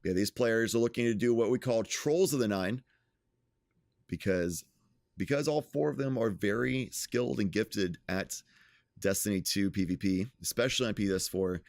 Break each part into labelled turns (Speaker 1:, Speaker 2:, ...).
Speaker 1: Yeah, these players are looking to do what we call trolls of the 9 because all 4 of them are very skilled and gifted at Destiny 2 PvP, especially on PS4.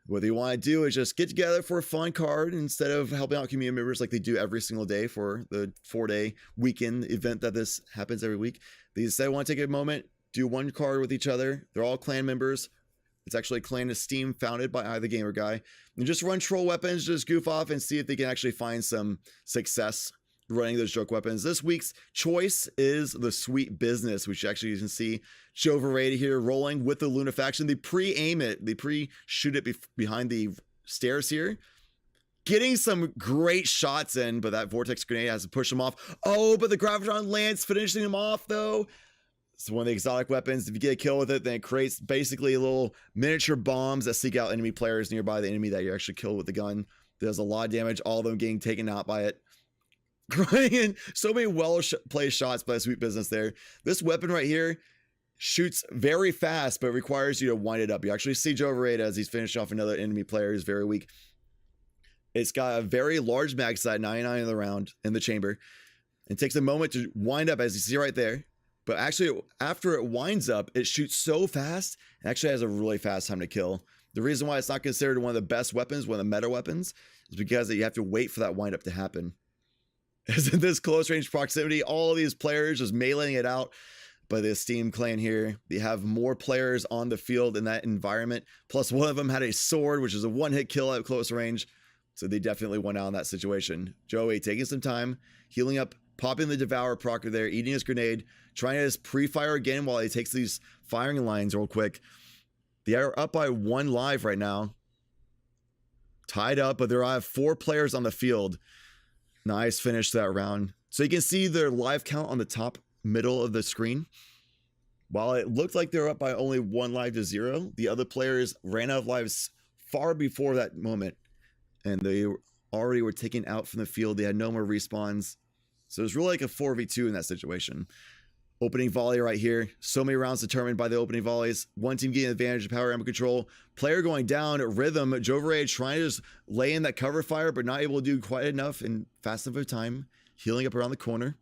Speaker 1: What they want to do is just get together for a fun card instead of helping out community members like they do every single day for the 4-day weekend event that this happens every week. They instead want to take a moment, do one card with each other. They're all clan members. It's actually a clan Esteem founded by iTheGamerGuy. And just run troll weapons, just goof off and see if they can actually find some success running those joke weapons. This week's choice is the Sweet Business, which actually you can see Joverrated here rolling with the Luna faction. They pre-aim it, they pre-shoot it behind the stairs here. Getting some great shots in, but that Vortex Grenade has to push them off. Oh, but the Graviton Lance finishing them off though. It's one of the exotic weapons. If you get a kill with it, then it creates basically little miniature bombs that seek out enemy players nearby the enemy that you actually kill with the gun. Does a lot of damage, all of them getting taken out by it. Grinding so many well-placed shots by Sweet Business there. This weapon right here shoots very fast, but requires you to wind it up. You actually see Joverrated as he's finishing off another enemy player who's very weak. It's got a very large mag size, 99 in the round in the chamber. It takes a moment to wind up, as you see right there. But actually, after it winds up, it shoots so fast, it actually has a really fast time to kill. The reason why it's not considered one of the best weapons, one of the meta weapons, is because you have to wait for that wind up to happen. As in this close range proximity, all of these players just meleeing it out. But the Esteem clan here, they have more players on the field in that environment. Plus one of them had a sword, which is a one-hit kill at close range. So they definitely went out in that situation. Joey taking some time, healing up, popping the Devour proc there, eating his grenade, trying to just pre-fire again while he takes these firing lines real quick. They are up by 1 live right now. Tied up, but there are 4 players on the field. Nice finish to that round. So you can see their live count on the top middle of the screen. While it looked like they were up by only 1 live to 0, the other players ran out of lives far before that moment. And they already were taken out from the field. They had no more respawns. So it was really like a 4v2 in that situation. Opening volley right here. So many rounds determined by the opening volleys. One team getting advantage of power ammo control. Player going down. Rhythm. Joverrated trying to just lay in that cover fire, but not able to do quite enough in fast enough of time. Healing up around the corner.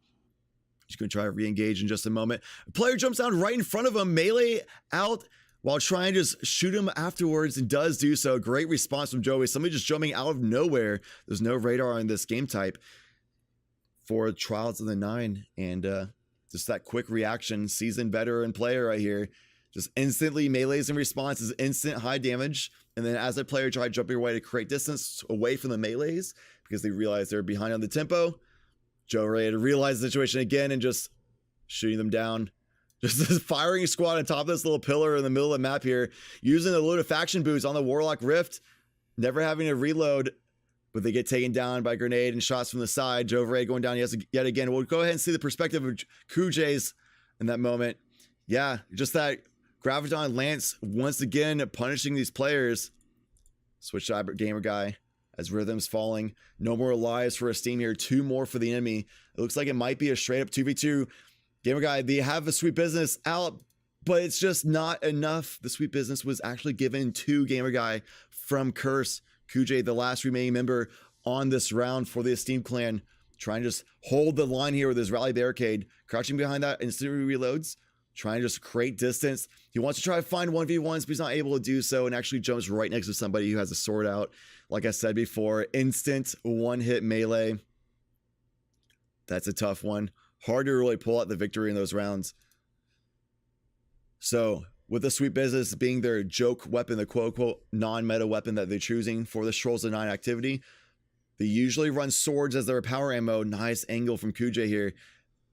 Speaker 1: He's going to try to re-engage in just a moment. Player jumps down right in front of him. Melee out while trying to just shoot him afterwards, and does do so. Great response from Joey. Somebody just jumping out of nowhere. There's no radar on this game type for Trials of the 9. And just that quick reaction. Seasoned veteran player right here. Just instantly melees in response is instant high damage. And then as a player tried jumping away to create distance away from the melees because they realized they're behind on the tempo, Joverrated realized the situation again and just shooting them down. Just this firing squad on top of this little pillar in the middle of the map here, using the load of faction boots on the Warlock Rift, never having to reload, but they get taken down by grenade and shots from the side. Joverrated going down yet again. We'll go ahead and see the perspective of Kujay's in that moment. Yeah, just that Graviton Lance once again punishing these players. Switch to iTheGamerGuy as Rhythm's falling. No more lives for Esteem here. 2 more for the enemy. It looks like it might be a straight up 2v2. GamerGuy, they have a Sweet Business out, but it's just not enough. The Sweet Business was actually given to GamerGuy from Curse. Kujay, the last remaining member on this round for the Esteem clan, trying to just hold the line here with his rally barricade, crouching behind that, instantly reloads, trying to just create distance. He wants to try to find 1v1s, but he's not able to do so, and actually jumps right next to somebody who has a sword out. Like I said before, instant one-hit melee. That's a tough one. Hard to really pull out the victory in those rounds. So with the Sweet Business being their joke weapon, the quote-unquote non-meta weapon that they're choosing for the Trolls of 9 activity, they usually run swords as their power ammo. Nice angle from Kujay here.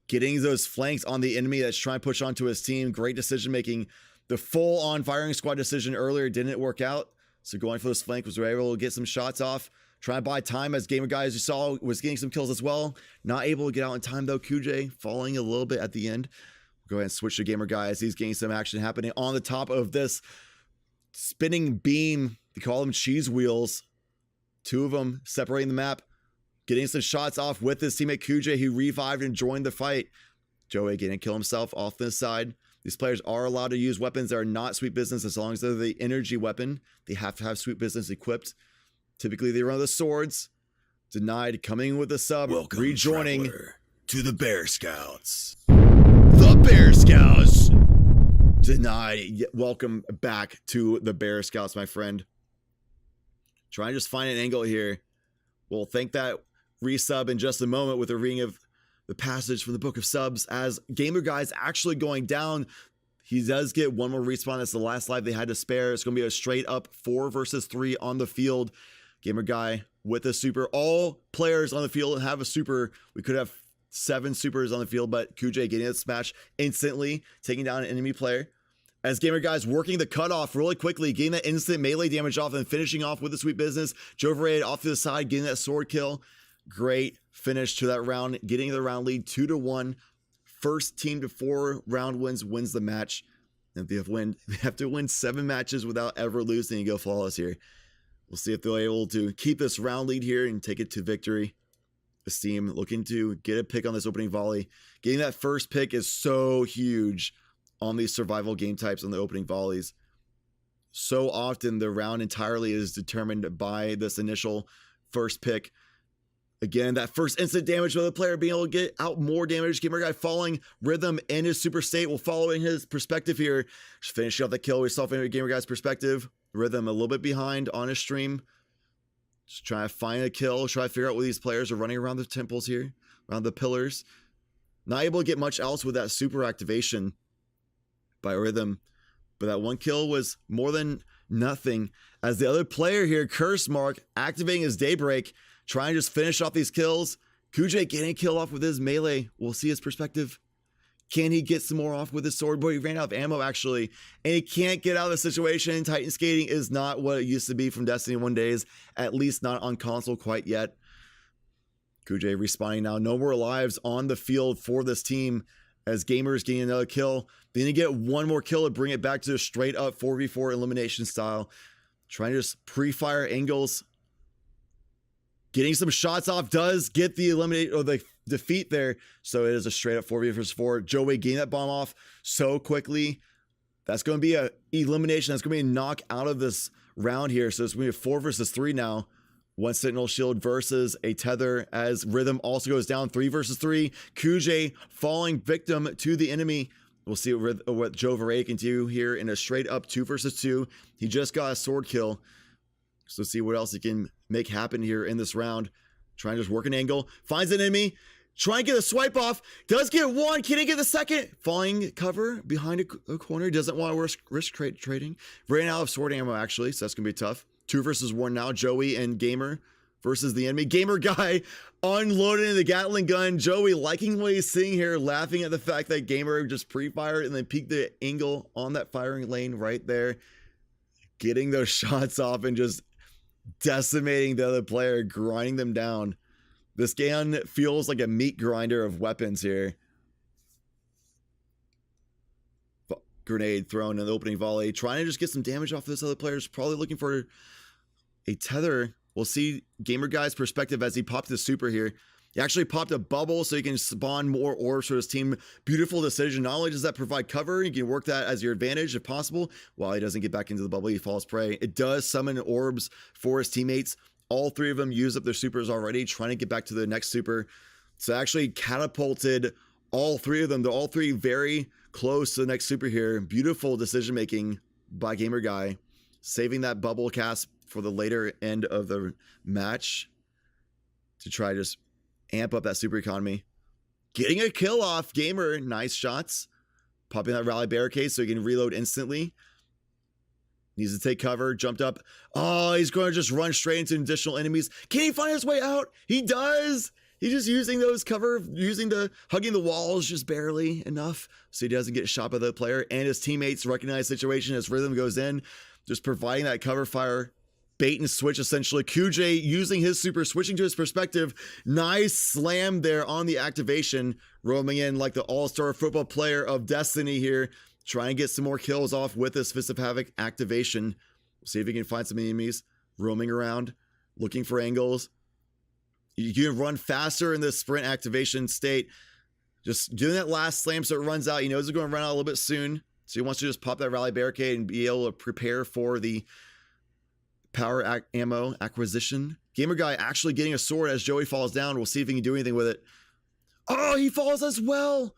Speaker 1: Getting those flanks on the enemy that's trying to push onto his team. Great decision making. The full-on firing squad decision earlier didn't work out. So going for this flank was able to get some shots off. Trying to buy time as GamerGuy, as you saw, was getting some kills as well. Not able to get out in time though. Kujay falling a little bit at the end. Go ahead and switch to GamerGuy as he's getting some action happening on the top of this spinning beam. They call them cheese wheels. 2 of them separating the map. Getting some shots off with his teammate Kujay, who revived and joined the fight. Joey getting to kill himself off this side. These players are allowed to use weapons that are not Sweet Business as long as they're the energy weapon. They have to have Sweet Business equipped. Typically, they run the swords. Denied coming with a sub.
Speaker 2: Welcome,
Speaker 1: rejoining
Speaker 2: traveler, to the Bear Scouts.
Speaker 1: The Bear Scouts. Denied. Welcome back to the Bear Scouts, my friend. Try and just find an angle here. We'll thank that resub in just a moment with a reading of the passage from the Book of Subs as GamerGuy's actually going down. He does get one more respawn. That's the last life they had to spare. It's going to be a straight up 4 versus 3 on the field. GamerGuy with a super. All players on the field have a super. We could have 7 supers on the field, but Kujay getting a smash instantly, taking down an enemy player. As GamerGuy's working the cutoff really quickly, getting that instant melee damage off and finishing off with the sweet business. Joverrated off to the side, getting that sword kill. Great finish to that round, getting the round lead 2-1. First team to 4 round wins the match. And they have to win 7 matches without ever losing and go flawless here. We'll see if they're able to keep this round lead here and take it to victory. Esteem looking to get a pick on this opening volley. Getting that first pick is so huge on these survival game types on the opening volleys. So often the round entirely is determined by this initial first pick. Again, that first instant damage with the player being able to get out more damage. GamerGuy falling rhythm in his super state. We'll follow in his perspective here. Just finishing off the kill. We saw from GamerGuy's perspective. Rhythm a little bit behind on his stream. Just try to find a kill. Try to figure out what these players are running around the temples here. Around the pillars. Not able to get much else with that super activation by Rhythm. But that one kill was more than nothing. As the other player here, Curse Mark, activating his Daybreak. Trying to just finish off these kills. Kujay getting a kill off with his melee. We'll see his perspective. Can he get some more off with his sword? Boy, he ran out of ammo, actually. And he can't get out of the situation. Titan skating is not what it used to be from Destiny 1 days. At least not on console quite yet. Kujay respawning now. No more lives on the field for this team. As Gamers getting another kill. Then you get one more kill to bring it back to a straight up 4v4 elimination style. Trying to just pre-fire angles. Getting some shots off does get the eliminate or the defeat there. So it is a straight up 4v versus 4. Joey getting that bomb off so quickly. That's going to be a elimination. That's going to be a knock out of this round here. So it's going to be a 4 versus 3 now. 1 Sentinel Shield versus a Tether as Rhythm also goes down 3 versus 3. Kujay falling victim to the enemy. We'll see what Joverrated can do here in a straight up 2 versus 2. He just got a sword kill. So let's see what else he can make happen here in this round. Trying to just work an angle. Finds an enemy. Trying to get a swipe off. Does get one. Can he get the second? Falling cover behind a corner. Doesn't want to risk trading. Ran out of sword ammo, actually. So that's going to be tough. 2 versus 1 now. Joey and Gamer versus the enemy. GamerGuy unloading the Gatling gun. Joey liking what he's seeing here. Laughing at the fact that Gamer just pre-fired and then peeked the angle on that firing lane right there. Getting those shots off and just decimating the other player, grinding them down. This gun feels like a meat grinder of weapons here. Grenade thrown in the opening volley, trying to just get some damage off this other player. Probably looking for a tether. We'll see GamerGuy's perspective as he popped the super here. He actually popped a bubble so he can spawn more orbs for his team. Beautiful decision. Not only does that provide cover, you can work that as your advantage if possible. While he doesn't get back into the bubble, he falls prey. It does summon orbs for his teammates. All 3 of them use up their supers already, trying to get back to the next super. So actually catapulted all 3 of them. They're all 3 very close to the next super here. Beautiful decision making by GamerGuy. Saving that bubble cast for the later end of the match to try to just amp up that super economy. Getting a kill off. Gamer, nice shots. Popping that rally barricade so he can reload instantly. Needs to take cover. Jumped up. Oh, he's going to just run straight into additional enemies. Can he find his way out? He does. He's just using those cover, hugging the walls just barely enough so he doesn't get shot by the player. And his teammates recognize the situation as Rhythm goes in. Just providing that cover fire. Bait and switch, essentially. Kujay using his super, switching to his perspective. Nice slam there on the activation. Roaming in like the all-star football player of Destiny here. Trying to get some more kills off with this Fist of Havoc activation. We'll see if he can find some enemies. Roaming around. Looking for angles. You can run faster in this sprint activation state. Just doing that last slam so it runs out. He knows it's going to run out a little bit soon. So he wants to just pop that rally barricade and be able to prepare for the power ammo acquisition. GamerGuy actually getting a sword as Joey falls down. We'll see if he can do anything with it. Oh, he falls as well.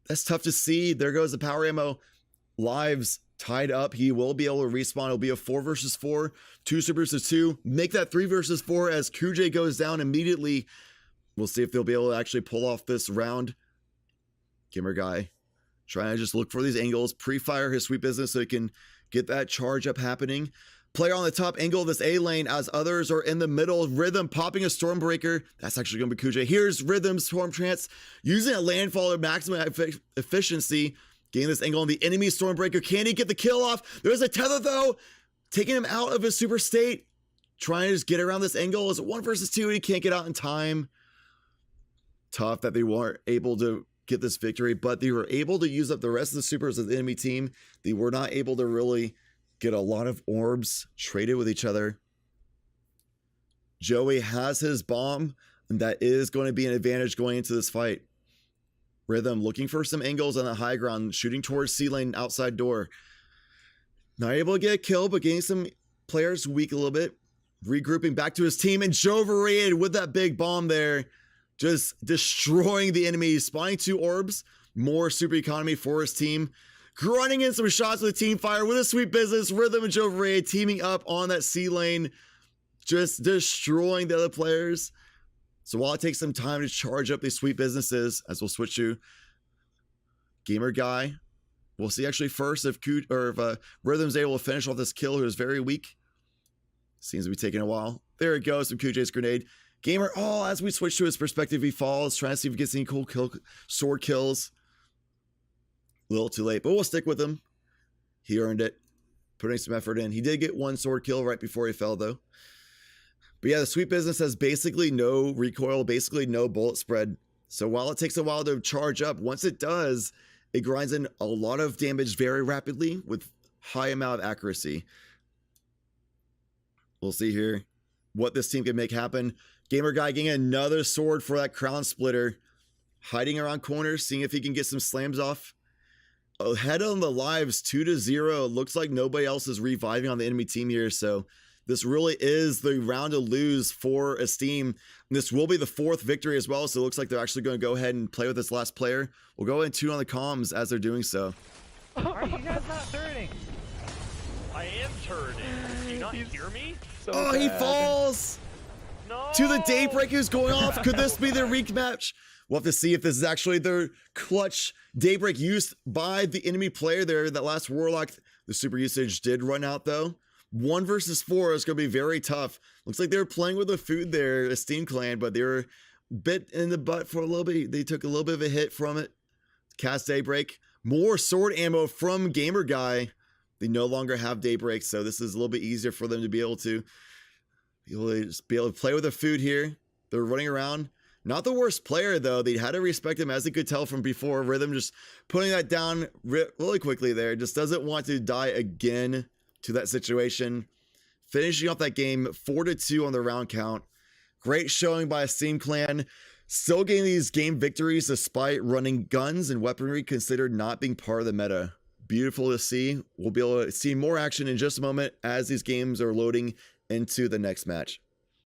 Speaker 1: That's tough to see. There goes the power ammo. Lives tied up. He will be able to respawn. It'll be a 4 versus 4, 2 super versus 2. Make that 3 versus 4 as Kujay goes down immediately. We'll see if they'll be able to actually pull off this round. GamerGuy trying to just look for these angles, pre-fire his sweet business so he can get that charge up happening. Player on the top angle of this A lane as others are in the middle. Rhythm popping a Stormbreaker. That's actually going to be Kujay. Here's Rhythm Storm Trance using a landfall at maximum efficiency. Getting this angle on the enemy Stormbreaker. Can he get the kill off? There's a tether though. Taking him out of his super state. Trying to just get around this angle. Is it 1 versus 2 and he can't get out in time. Tough that they weren't able to get this victory, but they were able to use up the rest of the supers of the enemy team. They were not able to really get a lot of orbs traded with each other. Joey has his bomb, and that is going to be an advantage going into this fight. Rhythm looking for some angles on the high ground, shooting towards C lane outside door. Not able to get a kill, but getting some players weak a little bit. Regrouping back to his team, and Joverrated with that big bomb there. Just destroying the enemy, spawning 2 orbs, more super economy for his team. Grunting in some shots with the team fire with a sweet business. Rhythm and Joverrated teaming up on that C lane, just destroying the other players. So while it takes some time to charge up these sweet businesses, as we'll switch to GamerGuy, we'll see actually first if Rhythm's able to finish off this kill, who is very weak. Seems to be taking a while. There it goes from Kujay's grenade. Gamer, as we switch to his perspective, he falls, trying to see if he gets any cool sword kills. A little too late, but we'll stick with him. He earned it, putting some effort in. He did get 1 sword kill right before he fell, though. But yeah, the sweet business has basically no recoil, basically no bullet spread. So while it takes a while to charge up, once it does, it grinds in a lot of damage very rapidly with high amount of accuracy. We'll see here what this team can make happen. GamerGuy getting another sword for that crown splitter. Hiding around corners, seeing if he can get some slams off. Ahead on the lives, 2-0. Looks like nobody else is reviving on the enemy team here. So this really is the round to lose for Esteem. And this will be the 4th victory as well. So it looks like they're actually going to go ahead and play with this last player. We'll go ahead and tune on the comms as they're doing so.
Speaker 3: Are you guys not turning?
Speaker 4: I am turning. Do you not hear me?
Speaker 1: So he falls!
Speaker 4: No!
Speaker 1: To the Daybreak who's going off. Could this be their rematch? We'll have to see if this is actually their clutch Daybreak used by the enemy player there. That last Warlock, the super usage did run out though. 1 versus 4 is going to be very tough. Looks like they were playing with the food there, Esteem clan, but they were bit in the butt for a little bit. They took a little bit of a hit from it. Cast Daybreak. More sword ammo from GamerGuy. They no longer have Daybreak, so this is a little bit easier for them to be able to play with the food here. They're running around. Not the worst player, though. They had to respect him, as they could tell from before. Rhythm just putting that down really quickly there. Just doesn't want to die again to that situation. Finishing off that game, 4-2 on the round count. Great showing by Esteem clan. Still getting these game victories despite running guns and weaponry considered not being part of the meta. Beautiful to see. We'll be able to see more action in just a moment as these games are loading into the next match.